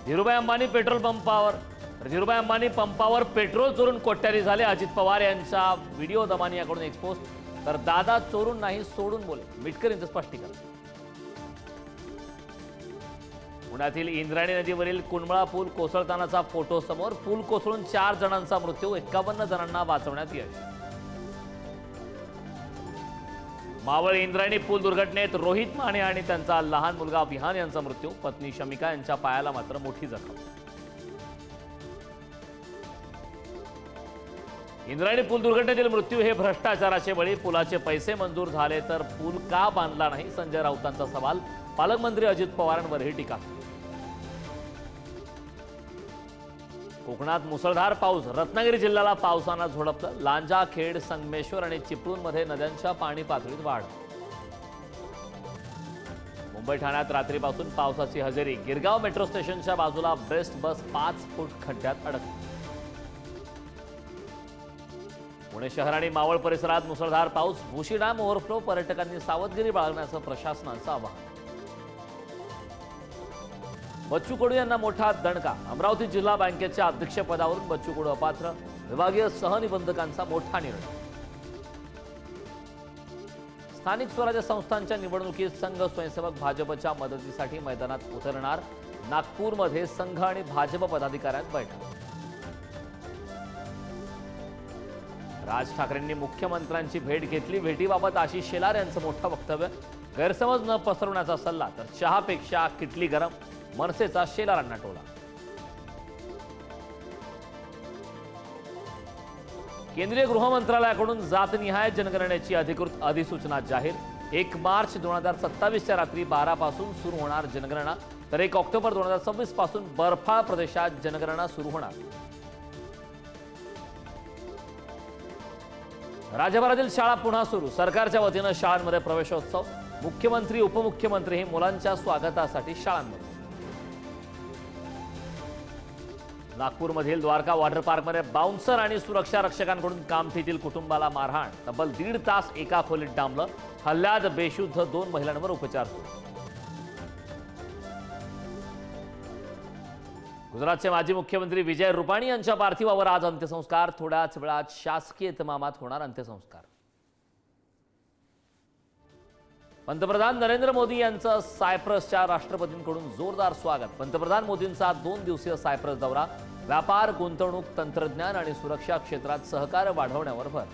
Dhirubhai Ambani petrol पंपावर धीरूभाई अंबानी पंपावर petrol चोरून कोट्याधी झाले। अजित पवार यांचा व्हिडिओ दमानियाकडून एक्सपोज, तर दादा चोरून नाही सोडून बोले, मिटकर यांचं स्पष्टीकरण। पुण्यातील इंद्रायणी नदीवरील कुंडमळा पूल कोसळतानाचा फोटो समोर, पूल कोसळून 4 जणांचा मृत्यू, 51 जणांना वाचवण्यात यश। मावळ इंद्रायणी पूल दुर्घटनेत रोहित माने आणि त्यांचा लहान मुलगा विहान यांचा मृत्यू, पत्नी शमिका यांच्या पायाला मात्र मोठी जखम। इंद्रायणी पूल दुर्घटनेतील मृत्यू हे भ्रष्टाचाराचे बळी, पुलाचे पैसे मंजूर झाले तर पूल का बांधला नाही, संजय राऊतांचा सवाल, पालकमंत्री अजित पवारांवरही टीका। कोकणात मुसळधार पाऊस, रत्नागिरी जिल्ह्याला पावसानं झोडपलं, लांजा, खेड, संगमेश्वर आणि चिपळूणमध्ये नद्यांच्या पाणी पातळीत वाढ। मुंबई ठाण्यात रात्रीपासून पावसाची हजेरी, गिरगाव मेट्रो स्टेशनच्या बाजूला बेस्ट बस 5 फूट खड्ड्यात अडकली। पुणे शहर आणि मावळ परिसरात मुसळधार पाऊस, भुशी डॅम ओव्हरफ्लो, पर्यटकांनी सावधगिरी बाळगण्याचं प्रशासनाचं आवाहन। बच्चू कडू यांना मोठा दणका, अमरावती जिल्हा बँकेच्या अध्यक्षपदावरून बच्चू कडू अपात्र, विभागीय सहनिबंधकांचा मोठा निर्णय। स्थानिक स्वराज्य संस्थांच्या निवडणुकीत संघ स्वयंसेवक भाजपच्या मदतीसाठी मैदानात उतरणार, नागपूरमध्ये संघ आणि भाजप पदाधिकाऱ्यांत बैठक। राज ठाकरेंनी मुख्यमंत्र्यांची भेट घेतली, भेटीबाबत आशिष शेलार यांचं मोठं वक्तव्य, गैरसमज न पसरवण्याचा सल्ला, तर चहापेक्षा किटली गरम, मनसेचा शेलारांना टोला। केंद्रीय गृह मंत्रालयाकडून जातनिहाय जनगणनेची अधिकृत अधिसूचना जाहीर, 1 मार्च 2027च्या रात्री 12 पासून सुरू होणार जनगणना, तर 1 ऑक्टोबर 2026 पासून बर्फाळ प्रदेशात जनगणना सुरू होणार। राज्यभरातील शाळा पुन्हा सुरू, सरकारच्या वतीनं शाळांमध्ये प्रवेशोत्सव, मुख्यमंत्री उपमुख्यमंत्रीही मुलांच्या स्वागतासाठी शाळांमध्ये। नागपूरमधील द्वारका वॉटर पार्कमध्ये बाउन्सर आणि सुरक्षा रक्षकांकडून कामठीतील कुटुंबाला मारहाण, तब्बल 1.5 तास एका खोलीत डांबलं, हल्ल्यात बेशुद्ध 2 महिलांवर उपचार सुरू। गुजरातचे माजी मुख्यमंत्री विजय रुपाणी यांच्या पार्थिवावर आज अंत्यसंस्कार, थोड्याच वेळात शासकीय इतमामात होणार अंत्यसंस्कार। पंतप्रधान नरेंद्र मोदी यांचं सायप्रसच्या राष्ट्रपतींकडून जोरदार स्वागत, पंतप्रधान मोदींचा 2 दिवसीय सायप्रस दौरा, व्यापार, गुंतवणूक, तंत्रज्ञान आणि सुरक्षा क्षेत्रात सहकार्य वाढवण्यावर भर।